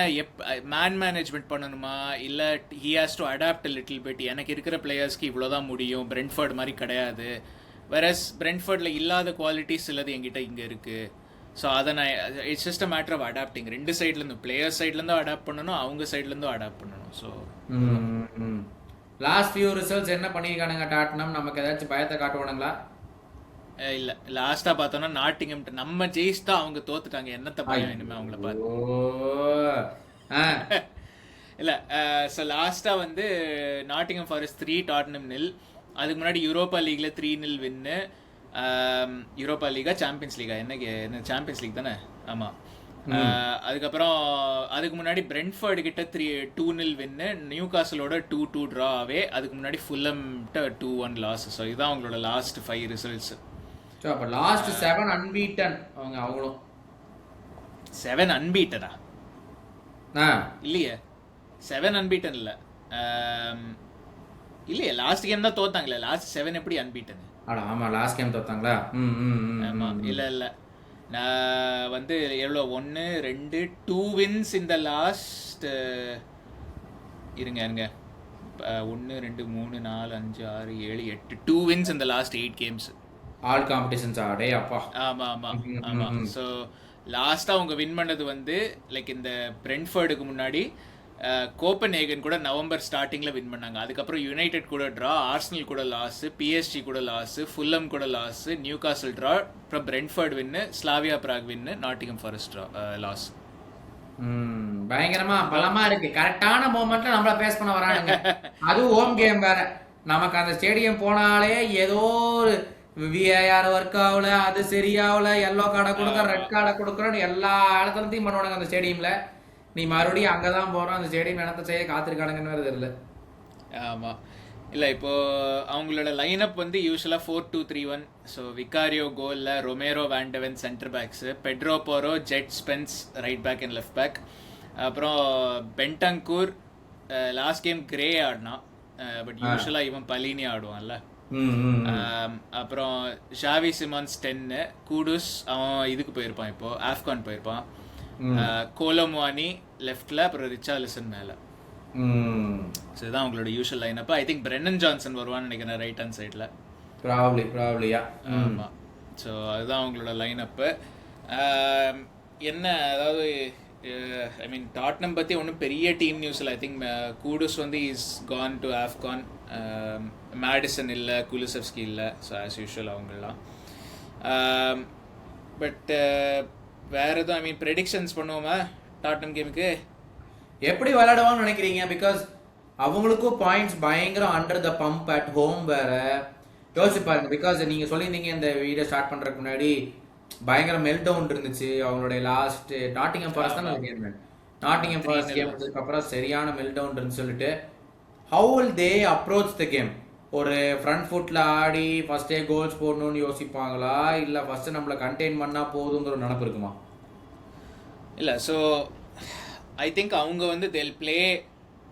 மேன் மேனேஜ்மெண்ட் பண்ணணுமா இல்லை he has to adapt a little bit. எனக்கு இருக்கிற பிளேயர்ஸ்க்கு இவ்வளோதான் முடியும், பிரெண்ட்ஃபோர்ட் மாதிரி கிடையாது. வேறஸ் பிரெண்ட்ஃபோர்டில் இல்லாத குவாலிட்டிஸ் சிலது என்கிட்ட இங்கே இருக்குது. ஸோ அதை நான் it's just a matter of adapting. ரெண்டு சைட்லேருந்து பிளேயர் சைட்லேருந்தும் அடாப்ட் பண்ணணும், அவங்க சைட்லேருந்தும் அடாப்ட் பண்ணணும். ஸோ லாஸ்ட் ஃபியூ ரிசல்ட்ஸ் என்ன பண்ணியிருக்கானுங்க டாட்னம்? நமக்கு ஏதாச்சும் பயத்தை காட்டுவானுங்களா? இல்லை லாஸ்ட்டாக பார்த்தோன்னா நாட்டிங்ஹாம் நம்ம ஜெயிச்சு தான் அவங்க தோத்துட்டாங்க. என்னத்த பயம் இனிமே அவங்கள பார்த்து. இல்லை ஸோ லாஸ்ட்டாக வந்து நாட்டிங்ஹாம் ஃபாரஸ்ட் 3 டாட்னம் 0. அதுக்கு முன்னாடி யூரோப்பா லீக்ல 3-0 வின்னு. யூரோப்பா லீகா சாம்பியன்ஸ் லீகா என்ன சாம்பியன்ஸ் லீக் தானே? ஆமாம். அதுக்கப்புறம் அதுக்கு முன்னாடி பிரெண்ட்ஃபோர்டு கிட்ட 2-0 வின்னு, நியூ காசலோட 2-2 ட்ரா ஆவே. அதுக்கு முன்னாடி ஃபுல்லம்கிட்ட 2-1 லாஸ். ஸோ இதுதான் அவங்களோட லாஸ்ட் 5 ரிசல்ட்ஸ். ஸோ அப்போ லாஸ்ட் 7 அன்பீட்டன் அவங்களும் 7 அன்பீட்டனா? இல்லையே 7 அன்பீட்டன் இல்லை. இல்லையே லாஸ்ட் கேம் தான் தோத்தாங்களே. லாஸ்ட் 7 எப்படி அன்பீட்டன்? ஆமாம் லாஸ்ட் கேம் தோத்தாங்களா? ஆமாம். இல்லை நான் வந்து எவ்வளோ 1 2 2 வின்ஸ் இந்த லாஸ்ட் இருங்க 1 2 3 4 5 6 7 8 2 வின்ஸ் இந்த லாஸ்ட் 8 கேம்ஸ். ஆல் காம்படிஷன்ஸ் ஆடே அப்பா. ஆமாம். ஸோ லாஸ்ட்டாக அவங்க வின் பண்ணது வந்து லைக் இந்த பிரெண்ட்ஃபோர்டுக்கு முன்னாடி கோப்பன்ஹேகன் கூட நவம்பர் ஸ்டார்டிங்கில் வின் பண்ணாங்க. அதுக்கப்புறம் யுனைடெட் கூட ட்ரா, ஆர்சனல் கூட லாஸு, பிஎஸ்ஜி கூட லாஸு, ஃபுல்லம் கூட லாஸு, நியூ காசல் ட்ரா, அப்புறம் பிரெண்ட்ஃபோர்டு வின்னு, ஸ்லாவியா பிராக் வின்னு, நாட்டிங்ஹாம் ஃபாரஸ்ட் ட்ரா லாஸ். பயங்கரமா பலமா இருக்கு. கரெக்டான மோமெண்ட்ல நம்மள பேஸ் பண்ண வரானுங்க. அதுவும் ஹோம் கேம் வேற. நமக்கு அந்த ஸ்டேடியம் போனாலே ஏதோ ஒரு விஐஆர் ஒர்க் ஆகல, அது சரியாகல, எல்லோ கார்டை கொடுக்க ரெட் கார்டை கொடுக்குறோன்னு எல்லா இடத்துலத்தையும் பண்ணுவானுங்க அந்த ஸ்டேடியம்ல. நீ மறுபடியும் அங்கதான் போறோம், அந்த ஸ்டேடியம் இடத்த செய்ய காத்திருக்கானுங்கன்னு தெரியல. ஆமா. இல்லை இப்போது அவங்களோட லைனப் வந்து யூஸ்வலாக 4-2-3-1. ஸோ விகாரியோ கோலில், Romero Van de Ven centre backs, Pedro Porro, Djed Spence right back and left back, அப்புறம் பென்டங்கூர் லாஸ்ட் கேம் கிரே ஆடினான். பட் யூஸ்வலாக இவன் பலினி ஆடுவான்ல. அப்புறம் ஷாவி சிமான்ஸ் 10, கூடுஸ் அவன் இதுக்கு போயிருப்பான், இப்போது ஆஃப்கான் போயிருப்பான். கோலோமுவானி லெஃப்ட்ல, அப்புறம் ரிச்சார்லிசன் மேல. ஸோ இதுதான் அவங்களோட usual lineup. I think Brennan Johnson வருவான்னு நினைக்கிறேன் ரைட் ஹேண்ட் சைடில். ப்ராபப்ளியா. ஆமாம். ஸோ அதுதான் அவங்களோட லைனப்பு. என்ன அதாவது ஐ மீன் டாட்னம் பற்றி ஒன்றும் பெரிய டீம் நியூஸில். ஐ திங்க் கூடுஸ் வந்து is gone to AFCON. Maddison இல்லை, குலுசெவ்ஸ்கி இல்லை. ஸோ ஆஸ் யூஷுவல் அவங்களாம். பட் வேறு எதுவும் ஐ மீன் ப்ரெடிக்ஷன்ஸ் பண்ணுவோமா டாட்னம் கேமுக்கு? எப்படி விளையாடுவான்னு நினைக்கிறீங்க? பிகாஸ் அவங்களுக்கும் பாயிண்ட்ஸ் பயங்கரம் under the pump at home வேற. யோசிச்சு பாருங்க. பிகாஸ் நீங்க சொல்லியிருந்தீங்க இந்த வீடியோ ஸ்டார்ட் பண்றதுக்கு முன்னாடி பயங்கர மெல்ட் டவுன் இருந்துச்சு அவங்களுடைய லாஸ்ட் நாட்டிங்ஹாம் ஃபாரஸ்ட் தான் கேம். நாட்டிங்ஹாம் ஃபாரஸ்ட் கேம் அப்புறம் சரியான மெல்ட் டவுன் இருந்து சொல்லிட்டு how will they approach the game? ஒரு ஃப்ரண்ட் ஃபுட்ல ஆடி ஃபர்ஸ்டே கோல்ஸ் போடணும்னு யோசிப்பாங்களா, இல்லை ஃபர்ஸ்ட் நம்மளை கண்டெயின் பண்ணா போதுங்கிற நினப்பு இருக்குமா? இல்லை, ஸோ ஐ திங்க் அவங்க வந்து தேல் பிளே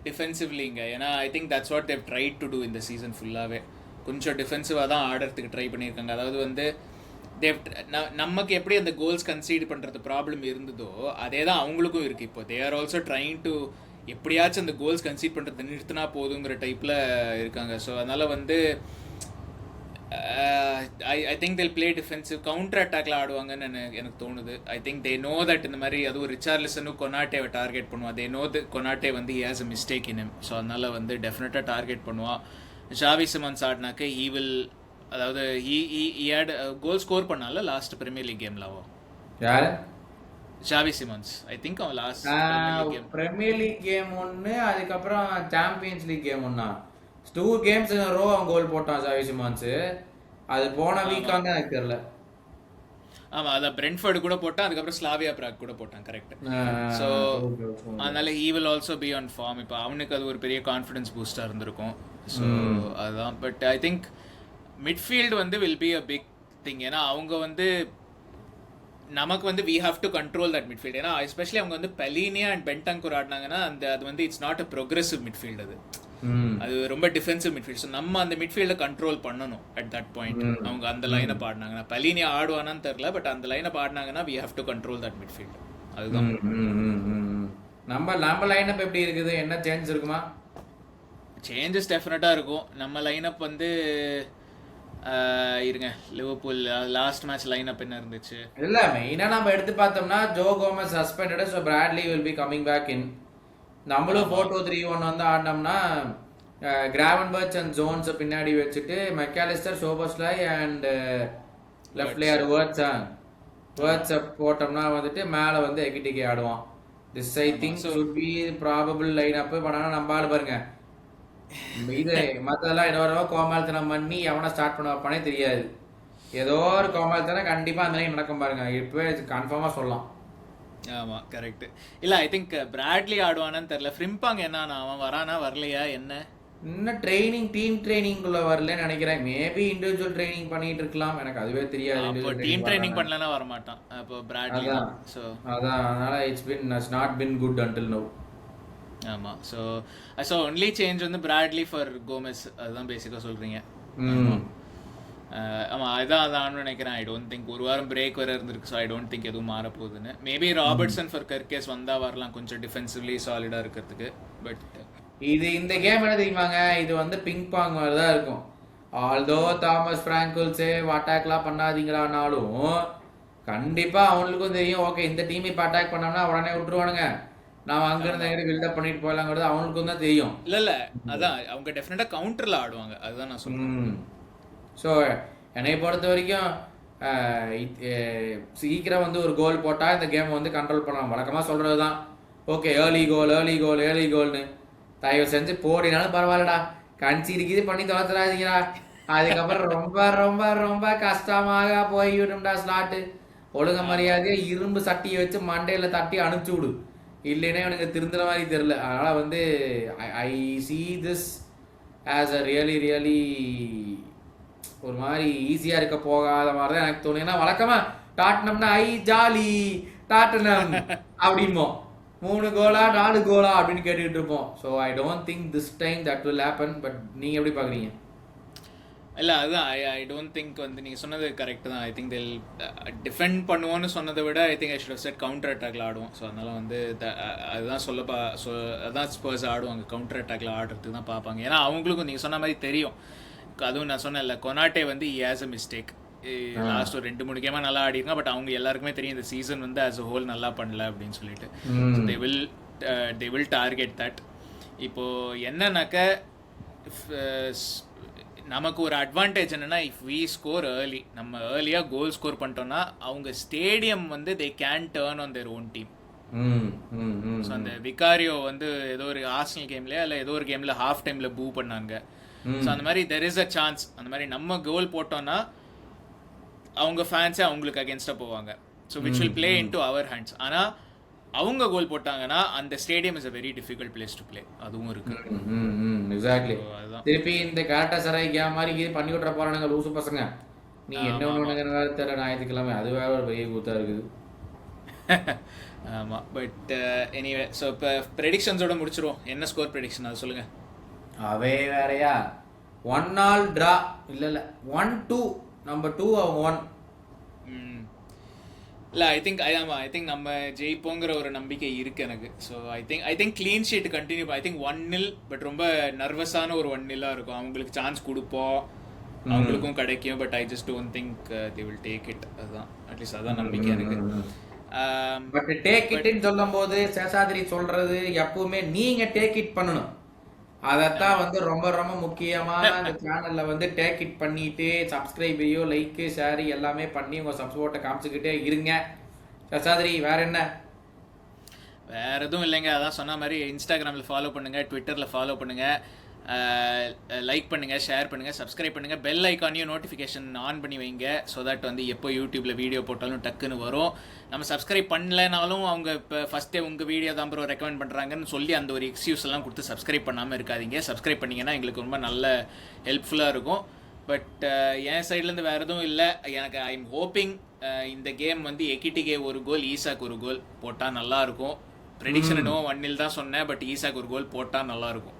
டிஃபென்சிவ்லிங்க. ஏன்னா I think that's what they've try to do இந்த சீசன் ஃபுல்லாகவே. கொஞ்சம் டிஃபென்சிவாக தான் ஆடுறதுக்கு ட்ரை பண்ணியிருக்காங்க. அதாவது வந்து தேவ் நமக்கு எப்படி அந்த கோல்ஸ் கன்சீட் பண்ணுறது ப்ராப்ளம் இருந்ததோ அதே தான் அவங்களுக்கும் இருக்குது. இப்போ they are also trying to எப்படியாச்சும் அந்த கோல்ஸ் கன்சீட் பண்ணுறது நிறுத்தினா போதுங்கிற டைப்பில் இருக்காங்க. ஸோ அதனால் வந்து I think they'll play defensive, counter அட்டாக்ல ஆடுவாங்கன்னு எனக்கு தோணுது. I think they know that இந்த மாதிரி அதுவும் ரிச்சார்லிசனும் கொனாட்டேவை டார்கெட் பண்ணுவான். தே நோ கொனாட்டே வந்து he has a mistake in him. So அதனால வந்து டெஃபினட்டாக டார்கெட் பண்ணுவான். ஜாவி சிமன்ஸ் ஆடினாக்க ஹீ வில், அதாவது ஹீ ஹேட் கோல் ஸ்கோர் பண்ணால லாஸ்ட் பிரீமியர் லீக் கேம்ல. அவன் யாரு? Xavi Simons. ஐ திங்க் அவன் லாஸ்ட் பிரீமியர் லீக் கேம் ஒன்று, அதுக்கப்புறம் சாம்பியன்ஸ் லீக் கேம் ஒன்னா 2 games in a row அவன் கோல் போட்டான் ஜாவி சிமன்ஸ். அது போன வீக்காங்க எனக்கு தெரியல. ஆமா, அத பிரென்ட்ஃபோர்ட் கூட போட்டான், அதுக்கப்புறம் ஸ்லாவியா பிராக் கூட போட்டான். கரெக்ட். ஸோ அதனால he will also be on form. இப்போ அவனுக்கு அது ஒரு பெரிய கான்ஃபிடன்ஸ் பூஸ்டாக இருந்திருக்கும். ஸோ அதுதான். பட் ஐ திங்க் மிட்ஃபீல்டு வந்து will be a big thing. ஏன்னா அவங்க வந்து நமக்கு வந்து we have to control that midfield. ஏன்னா எஸ்பெஷலி அவங்க வந்து பெலினியா அண்ட் பென்டங்கூர் ஆடினாங்கன்னா அது வந்து it's not a progressive midfield. அது ரொம்ப டிஃபென்சிவ் மிட்ஃபீல்ட். ஸோ நம்ம அந்த மிட்ஃபீல்டை கண்ட்ரோல் பண்ணணும் அட் தட் பாயிண்ட். அவங்க அந்த லைனை பாடினாங்கன்னா பெலினியா ஆடுவானான்னு தெரியல, பட் அந்த லைனை பாடினாங்கன்னா we have to control that midfield. அதுதான். நம்ம லைனப் எப்படி இருக்குது? என்ன சேஞ்ச் இருக்குமா? சேஞ்சஸ் டெஃபினட்டாக இருக்கும். நம்ம லைனப் வந்து இருங்க, லிவர்பூல் லாஸ்ட் மேட்ச் லைனப் என்ன இருந்துச்சு? இல்ல மெயினா நம்ம எடுத்து பார்த்தோம்னா Joe Gomez suspended, so Bradley will be coming back in. நம்மளும் 4-2-3-1 வந்து ஆடினோம்னா கிராவன்பர்ச் அண்ட் ஜோன்ஸ் பின்னாடி வச்சுட்டு மெக்காலிஸ்டர், சோபோஸ்லாய் அண்ட் லெஃப்ட்ல யார் வேர்ட்ஸ் போட்டோம்னா வந்துட்டு மேலே வந்து எகிட்டிக்கு ஆடுவான். This I think should be probable line up. பண்ணா நம்ம ஆள் பாருங்க, இது மற்றதெல்லாம் இன்னொரு கோமாளித்தனம் பண்ணி எவனை ஸ்டார்ட் பண்ண வைப்பானே தெரியாது. ஏதோ ஒரு கோமாளித்தனம் கண்டிப்பாக அந்த மாதிரி நடக்கும் பாருங்க. இப்போவே கன்ஃபார்மாக சொல்லலாம். ஆமாம், கரெக்டு. இல்லை, ஐ திங்க் பிராட்லி ஆடுவானான்னு தெரில. ஃப்ரிம்பாங் என்ன அவன் வரானா வரலையா என்ன? இன்னும் டீம் ட்ரைனிங்குள்ள வரலன்னு நினைக்கிறேன். மேபி இண்டிவிஜுவல் ட்ரைனிங் பண்ணிட்டு இருக்கலாம், எனக்கு அதுவே தெரியாது. அப்போ டீம் ட்ரைனிங் பண்ணலனா வர மாட்டான். அப்போ பிராட்லி தான். ஸோ அதான், அதனால it's not been good until now. ஆமாம். ஸோ ஒன்லி சேஞ்ச் வந்து பிராட்லி ஃபார் கோமெஸ். அதுதான் பேசிக்காக சொல்கிறீங்க. ஆமாம், அதான் நினைக்கிறேன். ஐ டோன்ட் திங்க் ஒரு வாரம் பிரேக் வேறு இருந்திருக்கு. ஸோ ஐ டோன்ட் திங்க் எதுவும் மாறப்போகுதுன்னு. மேபி ராபர்ட்சன் ஃபார் கர்கேஸ் வந்தால் வரலாம், கொஞ்சம் டிஃபென்சிவ்லி சாலிடாக இருக்கிறதுக்கு. பட் இந்த கேம் என்ன தெரியுமாங்க, இது வந்து பிங் பாங் மாதிரி தான் இருக்கும். ஆல்தோ தாமஸ் பிராங்கல்ஸே அட்டாக்லாம் பண்ணாதீங்களானாலும் கண்டிப்பாக அவங்களுக்கும் தெரியும், ஓகே இந்த டீம் இப்போ அட்டாக் பண்ணோம்னா உடனே விட்டுருவானுங்க, நான் அங்கிருந்து எங்கிட்ட பில்டப் பண்ணிட்டு போகலாங்கிறது அவங்களுக்கும் தான் தெரியும். இல்லை அதான் அவங்க டெஃபினட்டாக கவுண்டரில் ஆடுவாங்க. அதுதான் நான் சொல்கிறேன். ஸோ என்னை பொறுத்த வரைக்கும் சீக்கிரம் வந்து ஒரு கோல் போட்டால் இந்த கேமை வந்து கண்ட்ரோல் பண்ணலாம். வழக்கமாக சொல்கிறது தான், ஓகே ஏர்லி கோல்னு. தயவு செஞ்சு போடினாலும் பரவாயில்லடா, கன்சீடுக்கு பண்ணி தோத்துறாதீங்கடா. அதுக்கப்புறம் ரொம்ப ரொம்ப ரொம்ப கஷ்டமாக போய்விடும்டா ஸ்லாட்டு. ஒழுங்க மரியாதையை இரும்பு சட்டியை வச்சு மண்டையில் தட்டி அனுப்பிச்சி விடு, இல்லைன்னா எனக்கு திருந்துற மாதிரி தெரில. அதனால் வந்து I see this as a really ஒரு மாதிரி ஈஸியாக இருக்க போகாத மாதிரி தான் எனக்கு தோணும். ஏன்னா வழக்கமாக டாட்டனம்னா ஜாலி டாட்டனம் அப்படின்போம், 3 கோலா 4 கோலா அப்படின்னு கேட்டுக்கிட்டு இருப்போம். So I don't think this time that will happen. But நீங்கள் எப்படி பார்க்குறீங்க? இல்ல அதுதான் ஐ டோன்ட் திங்க் வந்து நீங்க சொன்னது கரெக்ட் தான். ஐ திங்க் தில் டிஃபெண்ட் பண்ணுவோன்னு சொன்னதை விட I think I should have set counter அட்டாக்ல ஆடுவோம். ஸோ அதனால வந்து அதுதான் அதான் ஸ்பர்ஸ் ஆடுவாங்க, கவுண்டர் அட்டாக்ல ஆடுறதுக்கு தான் பார்ப்பாங்க. ஏன்னா அவங்களுக்கும் நீங்க சொன்ன மாதிரி தெரியும். அதுவும் நான் சொன்னேன்ல, கொனாட்டே வந்து he has a mistake. Last ஒரு 2-3 கேமா நல்லா ஆடிருக்காங்க. பட் அவங்க எல்லாருக்குமே தெரியும் இந்த சீசன் வந்து ஆஸ் அ ஹோல் நல்லா பண்ணல அப்படின்னு சொல்லிட்டு. They will target that. இப்போ என்னன்னாக்க நமக்கு ஒரு அட்வான்டேஜ் என்னன்னா, இஃப் வி ஸ்கோர் ஏர்லி, நம்ம ஏர்லியாக கோல் ஸ்கோர் பண்ணிட்டோம்னா அவங்க ஸ்டேடியம் வந்து they can turn on their own team. So அந்த விகாரியோ வந்து ஏதோ ஒரு ஆர்சனல் கேம்ல இல்லை ஏதோ ஒரு கேம்ல ஹாஃப் டைம்ல பூ பண்ணாங்க. ஸோ அந்த மாதிரி தெர் இஸ் அ சான்ஸ், அந்த மாதிரி நம்ம கோல் போட்டோம்னா அவங்க ஃபேன்ஸே அவங்களுக்கு அகேன்ஸ்டாக போவாங்க. So which will play into our அவர் ஹேண்ட்ஸ். ஆனால் அவங்க கோல் போட்டாங்கன்னா அந்த stadium is a very difficult place to play. அதுவும் இருக்கு. எக்ஸாக்ட்லி. திருப்பி இந்த காட்டா சராய் கேம் மாதிரி இது பண்ணி விட்ற போறானுங்க லூசு பசங்க. நீ என்ன ஒண்ணுங்கிற தெரியல ஞாயிற்றுக்கிழமை, அது வேற ஒரு பெரிய கூத்தா இருக்குது. ஆமா, பட் எனிவே ஸோ இப்போ ப்ரெடிக்ஷன்ஸோட முடிச்சிருவோம். என்ன ஸ்கோர் ப்ரெடிக்ஷன் அது சொல்லுங்க. அவே வேறையா 1-1 டிரா இல்ல 1-2 நம்பர் 2 அவங்க 1. இல்லை ஐ திங்க் நம்ம ஜெயிப்போங்கிற ஒரு நம்பிக்கை இருக்கு எனக்கு. So I think clean sheet continue. I think 1-0, but ரொம்ப நர்வஸான ஒரு 1-0 இருக்கும். அவங்களுக்கு சான்ஸ் கொடுப்போம், அவங்களுக்கும் கிடைக்கும். But I just don't think they will take it. அதுதான் அட்லீஸ்ட் அதான் நம்பிக்கை எனக்கு. பட் டேக் இட்னு சொல்லும்போது சேஷாத்ரி சொல்றது எப்பவுமே நீங்க டேக் இட் பண்ணணும். அதத்தான் வந்து ரொம்ப ரொம்ப முக்கியமா இந்த சேனல்ல வந்து டேக் இட் பண்ணிட்டு சப்ஸ்கிரைபையோ லைக் ஷேர் எல்லாமே பண்ணி உங்க சப்போர்ட்டை காமிச்சுக்கிட்டே இருங்க. சேஷாத்ரி வேற என்ன? வேற எதுவும் இல்லைங்க. அதான் சொன்ன மாதிரி இன்ஸ்டாகிராமில் ஃபாலோ பண்ணுங்க, ட்விட்டரில் ஃபாலோ பண்ணுங்க, லைக் பண்ணுங்கள், ஷேர் பண்ணுங்கள், சப்ஸ்கிரைப் பண்ணுங்கள், பெல் ஐக்கானையும் நோட்டிஃபிகேஷன் ஆன் பண்ணி வைங்க. ஸோ தட் வந்து எப்போ யூடியூப்பில் வீடியோ போட்டாலும் டக்குன்னு வரும். நம்ம சப்ஸ்கிரைப் பண்ணலைனாலும் அவங்க இப்போ ஃபஸ்ட்டே உங்கள் வீடியோ தான் ப்ரோ ரெக்கமெண்ட் பண்ணுறாங்கன்னு சொல்லி அந்த ஒரு எக்ஸ்கியூஸ் எல்லாம் கொடுத்து சப்ஸ்கிரைப் பண்ணாமல் இருக்காதீங்க. சப்ஸ்கிரைப் பண்ணிங்கன்னா எங்களுக்கு ரொம்ப நல்ல ஹெல்ப்ஃபுல்லாக இருக்கும். பட் என் சைட்லேருந்து வேறு எதுவும் இல்லை. எனக்கு ஐ எம் ஹோப்பிங் இந்த கேம் வந்து எக்கிட்டிகே ஒரு கோல், ஈசாக்கு ஒரு கோல் போட்டால் நல்லாயிருக்கும். ப்ரெடிக்ஷன் என்னவோ 1-0 தான் சொன்னேன், பட் ஈசாக்கு ஒரு கோல் போட்டால் நல்லாயிருக்கும்.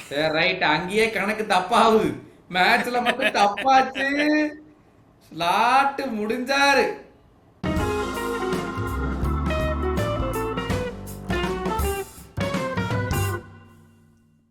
சரி ரைட். அங்கேயே கணக்கு தப்பாகுது, மேட்ச்ல மட்டும் தப்பாச்சு. ஸ்லாட் முடிஞ்சாரு.